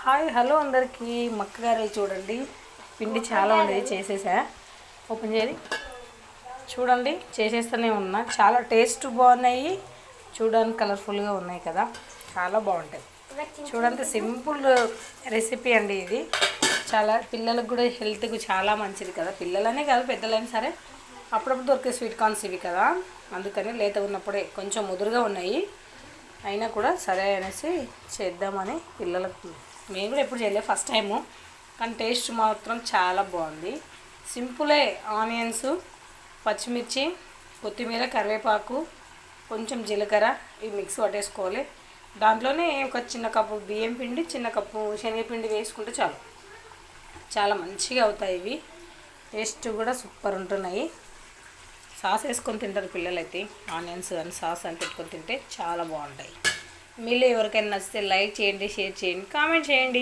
Hi hello అందరికీ మక్కగారెలు చూడండి. పిండి చాలా ఉంది, చేసేసా. ఓపెన్ చేయాలి చూడండి, చేసేస్తూనే ఉన్నా. చాలా టేస్ట్ బాగున్నాయి, చూడడానికి కలర్ఫుల్గా ఉన్నాయి కదా, చాలా బాగుంటాయి. చూడండి, సింపుల్ రెసిపీ అండి ఇది. చాలా పిల్లలకు కూడా హెల్త్కు చాలా మంచిది కదా. పిల్లలనే కాదు, పెద్దలైనా సరే అప్పుడప్పుడు దొరికే స్వీట్ కార్న్స్ ఇవి కదా, అందుకని లేత ఉన్నప్పుడే కొంచెం ముదురుగా ఉన్నాయి అయినా కూడా సరే అనేసి చేద్దామని పిల్లలకు. మేము కూడా ఎప్పుడు చేయలేదు, ఫస్ట్ టైము, కానీ టేస్ట్ మాత్రం చాలా బాగుంది. సింపులే. ఆనియన్స్, పచ్చిమిర్చి, కొత్తిమీర, కరివేపాకు, కొంచెం జీలకర్ర ఇవి మిక్స్ పట్టేసుకోవాలి. దాంట్లోనే ఒక చిన్న కప్పు బియ్యం పిండి, చిన్న కప్పు శనగపిండి వేసుకుంటే చాలు, చాలా మంచిగా అవుతాయి ఇవి. టేస్ట్ కూడా సూపర్ ఉంటున్నాయి. సాస్ వేసుకొని తింటారు పిల్లలైతే, ఆనియన్స్ అని సాస్ అని పెట్టుకొని తింటే చాలా బాగుంటాయి. మీలో ఎవరికైనా నచ్చితే లైక్ చేయండి, షేర్ చేయండి, కామెంట్ చేయండి.